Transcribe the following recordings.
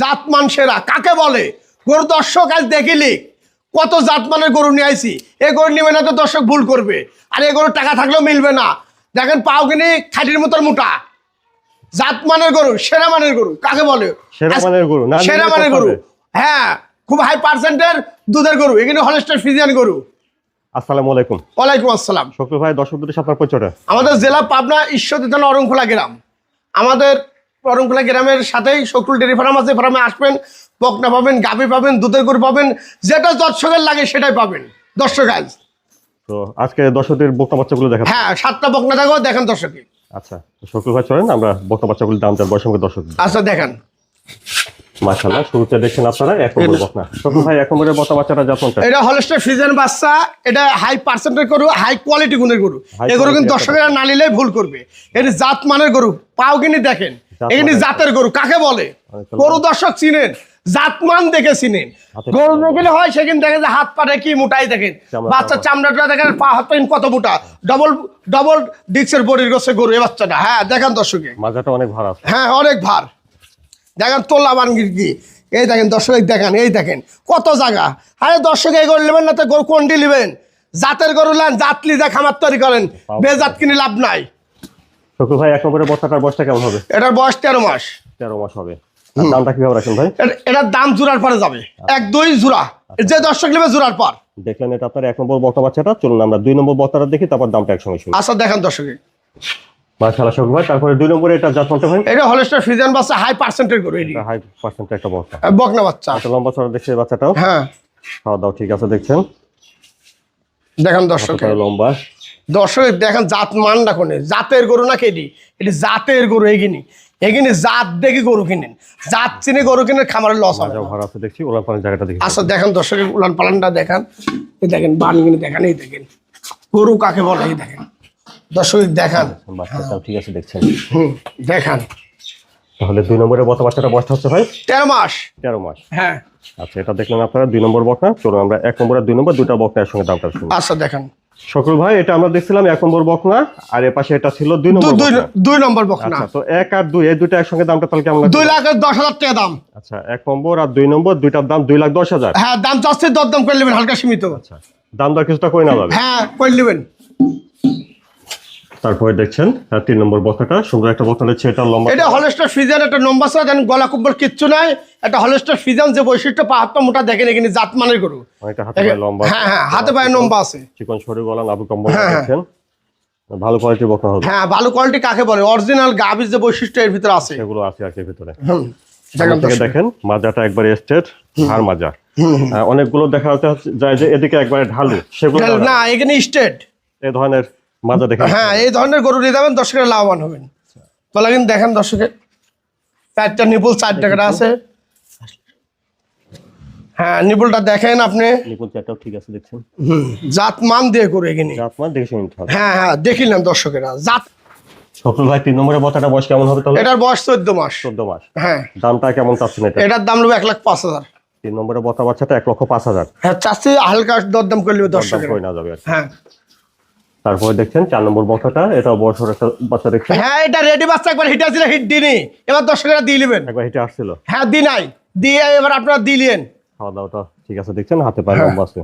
জাতমান সেরা কাকে বলে? গরু দর্শক আজ দেখিলি কত জাতমানের গরু নিয়ে আইছি। এ গরু নিবে না তো দর্শক ভুল করবে, আর এ গরু টাকা থাকলেও মিলবে না। দেখেন পাও কিনি খাটির মতন মোটা, জাতমানের গরু, সেরা মানের গরু কাকে বলে? সেরা মানের গরু, সেরা মানের গরু, হ্যাঁ, খুব হাই পার্সেন্টের দুধের গরু। এখানে হলস্টাইন ফ্রিজিয়ান গরু। আসসালামু আলাইকুম। ওয়ালাইকুম আসসালাম। শকুল ভাই, দর্শকদের সাথে আপনার পরিচয়টা? আমাদের জেলা পাবনা, ঈশ্বরদী থানা, অরংখোলা গ্রাম। আমাদের অরংখোলা গ্রামের সাথেই শকুল ডেয়ারি ফার্ম আছে। ফার্মে আসবেন, বকনা পাবেন, গাভী পাবেন, দুধের গরু পাবেন, যেটা দর্শকের লাগে সেটাই পাবেন দর্শক আজ। তো আজকে দর্শকদের বকনা বাচ্চাগুলো দেখাবো। হ্যাঁ, 7টা বকনা থাকো, দেখেন দর্শকে। আচ্ছা, শকুল ভাই চলেন আমরা বকনা বাচ্চাগুলোর দাম জানবো সঙ্গে দর্শক। আচ্ছা দেখেন, মাশাআল্লাহ, শুরুতে দেখছেন আপনারা এক নম্বর বকনা। শকুল ভাই, এক নম্বরের বকনা বাচ্চাটা জাতমানটা? এটা হলস্টাইন ফ্রিজিয়ান বাচ্চা। এটা হাই পার্সেন্টের গরু, হাই কোয়ালিটি গুণের গরু। এই গরু কিন্তু দর্শকেরা না নিলেই ভুল করবে। এটি জাত মানের গরু, পাও কিনি দেখেন। এখানে জাতের গরু কাকে বলে? গরু দর্শক চিনেন, জাতমান দেখে চিনেন। গরু দেখলে হয় সেখানে দেখেন যে হাত পাটা কি মোটাই দেখেন, বাচ্চার চামড়াটা দেখেন, পা হাত পাইন কত মোটা, ডবল ডবল ডিক্সের বডির গোছে গরু এই বাচ্চাটা। হ্যাঁ দেখেন দর্শকে, মাজাটা অনেক ভার আছে। হ্যাঁ অনেক ভার। দেখেন তোলা বানগির কি, এই দেখেন দর্শক, দেখেন এই দেখেন কত জায়গা। আরে দর্শক, এই গরু নেবেন না তো গরু কোনটি নেবেন? জাতের গরু নেন, জাত লিজা খামার তৈরি করেন, বেজাত কিনে লাভ নাই। শকুল ভাই, এক নম্বরের বকনাটার বয়সটা কেমন হবে? এটার বয়স 13 মাস। 13 মাস হবে। দামটা কিভাবে রাখেন ভাই? এটার দাম জোড়ার পরে যাবে, 1-2 জোড়া, যে দর্শক নেবে জোড়ার পর। দেখলেন এটা আপনার এক নম্বর বকনা বাচ্চাটা। চলুন আমরা 2 নম্বর বকনাটা দেখি, তারপর দামটা একসঙ্গে শুনি। আচ্ছা দেখেন দর্শকে, মাশাআল্লাহ শকুল ভাই, তারপরে 2 নম্বরে এটা জাতমানটা ভাই? এটা হলস্টাইন ফ্রিজিয়ান বাচ্চা, হাই পার্সেন্টের গরু। এটি হাই পার্সেন্ট একটা বকনা, বকনা বাচ্চা। একটা লম্বা চড়া দেখছে বাচ্চাটাও। হ্যাঁ খাওয়া দাওয়া ঠিক আছে দেখছেন, দেখেন দর্শকে, লম্বা। দর্শক দেখেন জাত মানটা কোনে, জাতের গরু না কেডি, এটি জাতের গরু। এগিনি এগিনি জাত দেখে গরু কিনেন, জাত চিনে গরু কিনে খামারের লস হবে। ভাড়া আছে দেখছি, ওলান পালান জায়গাটা দেখি। আচ্ছা দেখেন দর্শকের উলান পালানটা দেখেন, এই দেখেন বানগিনি দেখেন, এই দেখেন গরু কাকে বলে, এই দেখেন দর্শক দেখেন। বাচ্চাটাও ঠিক আছে দেখছেন। দেখেন তাহলে 2 নম্বরের বকনা বাচ্চাটা বয়সটা হচ্ছে ভাই 13 মাস। 13 মাস। হ্যাঁ আচ্ছা, এটা দেখলেন আপনারা 2 নম্বর বকনা। চলুন আমরা 1 নম্বর আর 2 নম্বর দুইটা বকনার সঙ্গে দামটা শুনি। আচ্ছা দেখেন শকুল ভাই, এটা আমরা দেখছিলাম 1 নম্বর বকনা, আর এর পাশে এটা ছিল 2 নম্বর বকনা। 2 নম্বর বকনা। আচ্ছা, তো 1 আর 2 এই দুইটা একসঙ্গে দামটা তাহলে কেমন লাগবে? 2,10,000 টাকা দাম। আচ্ছা, 1 নম্বর আর 2 নম্বর দুইটার দাম 2,10,000। হ্যাঁ, দাম চাচ্ছে দরদাম করে নেবেন, হালকা সীমিত। আচ্ছা, দাম দর কিছুটা করে না যাবে? হ্যাঁ করে নেবেন। তারপরে দেখছেন 3 নম্বর বকনাটা, সুন্দর একটা বকনা হচ্ছে, এটা লম্বা। এটা হলস্টাইন ফ্রিজিয়ান, একটা নম্বর আছে, দেন গলা কুম্বল কিচ্ছু নাই। এটা হলস্টাইন ফ্রিজিয়ান যে বৈশিষ্ট্য, পা হাত পা মোটা দেখেন, এখানে জাতমানের গরু। অনেকটা হাতে পায়ে লম্বা। হ্যাঁ হ্যাঁ, হাতে পায়ে লম্বা আছে, চিকন শরীর, গলা নাভি কম্বল দেখছেন, ভালো কোয়ালিটির বকনা হবে। হ্যাঁ ভালো কোয়ালিটি কাকে বলে? অরিজিনাল গাভীর যে বৈশিষ্ট্য এর ভিতরে আছে, সেগুলো আছে আর কি ভিতরে। দেখেন দর্শক। দেখেন মাজাটা একবারে স্ট্রেট, আর মাজা অনেকগুলো দেখা যায় যে এদিকে একবারে ঢালু, সেগুলো না, এখানে স্টেট এই ধরনের মাজা দেখেন। হ্যাঁ, এই ধরনের গরু নিয়ে যাবেন, দর্শকের লাভবান হবেন। তাহলে কিন্তু দেখেন দর্শকের 4টা নিপুল, 4 টাকাটা আছে। হ্যাঁ, নিপুলটা দেখেন আপনি, নিপুল চারটাও ঠিক আছে দেখছেন। জাত মান দিয়ে গরু এখানে। জাতমান দেখে শুনতে হবে। হ্যাঁ হ্যাঁ, দেখিলেন দর্শকেরা জাত। শকুল ভাই, 3 নম্বরের বকনাটা বয়স কেমন হবে তাহলে? এটার বয়স 14 মাস। 14 মাস। হ্যাঁ, দামটা কেমন চাচ্ছেন এটা? এটার দাম নেবে 1,05,000। 3 নম্বরের বকনা বাচ্চাটা 1,05,000। হ্যাঁ, চাচ্ছি হালকা দরদাম করে নেবে দর্শকেরা। কই না যাবে আর কি। হ্যাঁ তারপরে দেখছেন 4 নম্বর বকনাটা, এটা বয়সের একটা বাচ্চা দেখছেন। হ্যাঁ, এটা রেডি বাচ্চা, একবার হিট আসছিল, হিট দিনি, এবার দর্শকেরা দিয়ে নেবেন। একবার হেঁটে আসছিল। হ্যাঁ দি নাই, দিয়ে এবার আপনারা দিলেন। খাওয়া দাওয়াটা ঠিক আছে দেখছেন, হাতে পায়ে লম্বা আছে।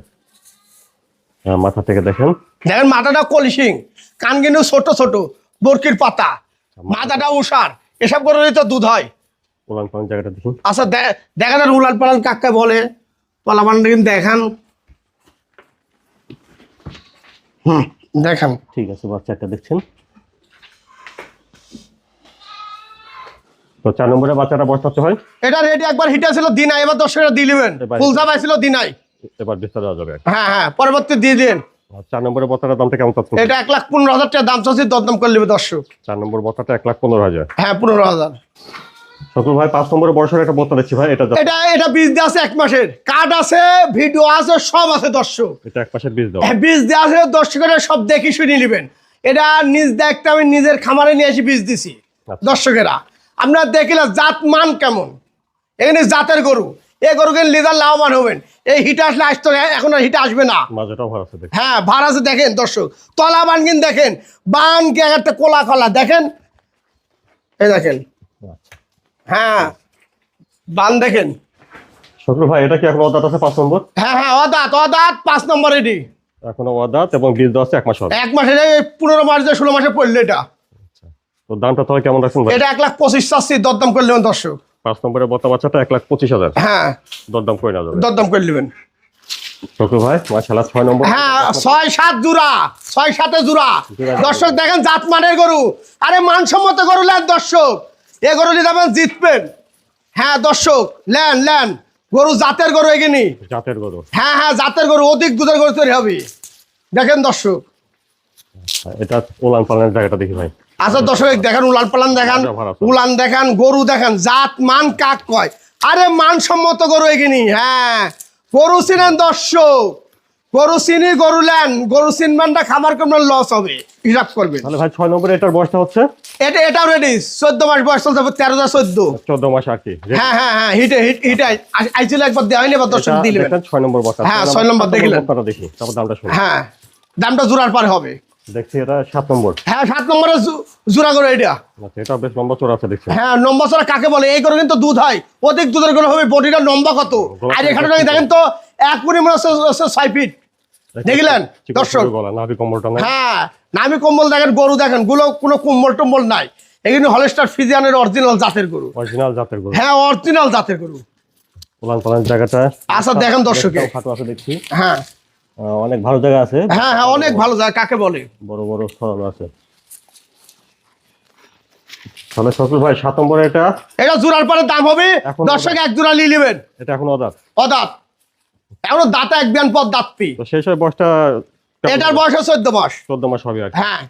মাথা থেকে দেখেন, দেখেন মাথাটা কলিশিং, কান কিন্তু ছোট ছোট, বরকির পাতা, মাথাটা উষার, এসব করে তো দুধ হয়। উলান পালান জায়গাটা দেখুন। আচ্ছা দেখেন আর উলান পালান কাকে বলে, পালাবানটা কিন্তু দেখেন। দেখেন ঠিক আছে, বাচ্চাটা দেখছেন। তো 4 নম্বরের বাচ্চাটা বয়স হচ্ছে ভাই? এটা রেডি, একবার হিট ছিল দিনাই, এবার দর্শকেরা দিয়ে নেবেন। ফুলসা পাইছিল দিনাই। এবার বিস্তার দেওয়া যাবে। হ্যাঁ হ্যাঁ, পরবর্তী দিয়ে দিন। 4 নম্বরের বত্তাটার দামটা কেমন চাচ্ছেন? এটা 1,15,000 টাকা দাম চাচ্ছি, দরদাম করে নেবে দর্শক। 4 নম্বর বত্তাটা 1,15,000। হ্যাঁ 15,000। শকুল ভাই, 5 নম্বরের বয়সের একটা বত্তা দেখছি ভাই, এটা বীজ দেওয়া আছে, 1 মাসের কার্ড আছে, ভিডিও আছে, সব আছে দর্শক। এটা 1 মাসের বীজ দাও। হ্যাঁ, বীজ দেওয়া আছে, দর্শকেরা সব দেখি শুনে নেবেন। এটা নিজ দেখতে আমি নিজের খামারে নিয়ে এসে বীজ দিছি। দর্শকেরা আপনারা দেখিলেন জাত মান কেমন, এখানে জাতের গরু, এই গরু কিনে লিজার লাভবান হবেন। এই হিটে আসলে আসতো, এখন আর হিটে আসবে না। মাজাটাও ভালো আছে দেখেন। হ্যাঁ ভাড়া আছে দেখেন দর্শক, তলা বান কিন দেখেন, বান কে একটা কোলা কলা দেখেন, এই দেখেন। হ্যাঁ বান দেখেন। শকুর ভাই এটা কি এখন অদাত আছে 5 নম্বর? হ্যাঁ হ্যাঁ, অদাঁত অদাঁত 5 নম্বর এটি। এখনো অদাত এবং বীজ দেওয়া আছে 1 মাস হবে। 1 মাসে 15 মাস 16 মাসে পড়লে এটা। তো দামটা তাহলে কেমন রাখছেন ভাই? এটা 1,25,000 চাচ্ছি, দরদাম করে নেবেন দর্শক। 5 নম্বরের বর্তা বাচ্চাটা 1,25,000। হ্যাঁ, দরদাম করে না যাবে। দরদাম করে নেবেন। শকুর ভাই মাশাআল্লাহ 6 নম্বর। হ্যাঁ, 6-7 জোড়া, 6-7 জোড়া। দর্শক দেখেন জাত মানের গরু, আরে মানসম্মত গরু নেন দর্শক, এ গরু নিয়ে যাবেন জিতবেন। হ্যাঁ দর্শক, লেন গরু জাতের গরু এগিনি। জাতের গরু। হ্যাঁ হ্যাঁ, জাতের গরু, অধিক দুধের গরু তৈরি হবে। দেখেন দর্শক, এটা উলান পালানের জায়গাটা দেখি ভাই। আচ্ছা দর্শক দেখেন, উলান পালান দেখান, উলান দেখান, গরু দেখান, জাত মান কাক কয়, আরে মানসম্মত গরু এগিনি। হ্যাঁ, গরু চিনেন দর্শক, গরু চিনি গরু লেন, গরু চিনবানটা খামার কমলে লস হবে, হিসাব করবেন। তাহলে ভাই 6 নম্বরে এটার বয়সটা হচ্ছে এটাও রেডি, 14 মাস বয়স চলতে হবে, 13/14। 14 মাস আর কি। হ্যাঁ হ্যাঁ হ্যাঁ, হিটে আইছিল একবার দেওয়া হয়নি, এবার দর্শক দিলেন। 6 নম্বর বক্তা। হ্যাঁ, 6 নম্বর দেখলেন। বক্তাটা দেখি, তারপর দামটা শুনি। হ্যাঁ, দামটা জোড়ার পরে হবে। দেখছি এটা 7 নম্বর। হ্যাঁ, 7 নম্বরে জোড়া করে এটা। আচ্ছা, এটা বেশ লম্বা চড়া আছে দেখছি। হ্যাঁ, নম্বর ছাড়া কাকে বলে? এই করে কিন্তু দুধ হয়, অধিক দুধের গরু হবে। বডিটা লম্বা কত, আর এখানে দেখেন তো 1 পুরি মনে হচ্ছে 6 ফিট। দেখলেন দর্শক? গলা নাভি কম্বলটা নাই। হ্যাঁ, নামি কম্বল দেখেন, গরু দেখেন, গুলো কোনো কম্বল টম্বল নাই। এগুলো হলস্টার ফ্রিজিয়ানের অরিজিনাল জাতের গরু। অরিজিনাল জাতের গরু। হ্যাঁ, অরিজিনাল জাতের গরু। উলান পালানের জায়গাটা আচ্ছা দেখেন দর্শকে। ফাটো আছে দেখছি। হ্যাঁ অনেক ভালো জায়গা আছে। হ্যাঁ হ্যাঁ, অনেক ভালো জায়গা, কাকে বলে? বড় বড় স্থল আছে। তাহলে শকুর ভাই 7 নম্বরে এটা জোড়ার পরে দাম হবে এখন দর্শক, 1 জোড়া নিয়ে নেবেন। এটা এখন অদাত। অদাঁত, এখনো দাঁতে 1 বিয়ান পর দাঁতপি। তো সেই সময় বয়সটা এটার বয়স 14 মাস। 14 মাস হবে আর কি। হ্যাঁ,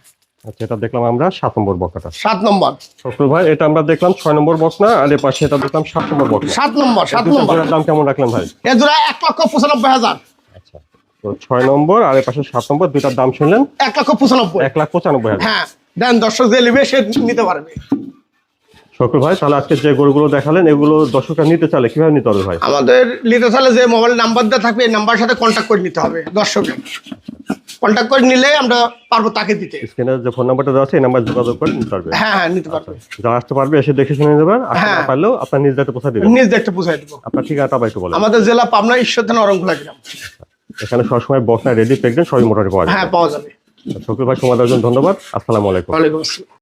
আচ্ছা, এটা দেখলাম আমরা 7 নম্বর বকনাটা। 7 নম্বর। শকুর ভাই এটা আমরা দেখলাম 6 নম্বর বকনা, আর এর পাশে এটা দেখলাম 7 নম্বর বকনা। 7 নম্বর, 7 নম্বর। দাম কেমন রাখলেন ভাই? এ জোড়া 1,95,000। আচ্ছা, তো 6 নম্বর আর এর পাশে 7 নম্বর, দুইটার দাম শুনলেন 1,95,000। 1,95,000। হ্যাঁ, দেন দর্শক যে নেবে সে নিতে পারবে। শকুর ভাই তাহলে আজকে যে গরুগুলো দেখালেন এগুলো দর্শকরা নিতে চাইলে কিভাবে নিতে হবে ভাই? আমাদের নিতে চাইলে যে মোবাইল নাম্বার দেওয়া থাকবে, এই নাম্বারের সাথে কন্ট্যাক্ট করে নিতে হবে। দর্শকের কন্ট্যাক্ট করে নিলে আমরা পারবো তাকে দিতে। স্ক্রিনে যে ফোন নাম্বারটা দেওয়া আছে এই নাম্বার যোগাযোগ করে নিতে পারবে। হ্যাঁ হ্যাঁ, নিতে পারবে। যারা আসতে পারবে এসে দেখে শুনে নেবেন, আর হ্যাঁ। না পারলেও আপনার নিজ দায়িত্বে পৌঁছে দিবেন। নিজ দেখতে পৌঁছাই দেবো। আপনার ঠিকানাটা ভাই একটু বলেন। আমাদের জেলা পাবনা, ঈশ্বর থানা, অরংখোলা গ্রাম। এখানে সবসময় বকনা রেডি প্রেগনেন্ট সবই মোটামুটি পাওয়া যায়। হ্যাঁ, পাওয়া যাবে। শকুর ভাই সময় দেওয়ার জন্য ধন্যবাদ। আসসালামু আলাইকুম। ওয়ালাইকুম আসসালাম।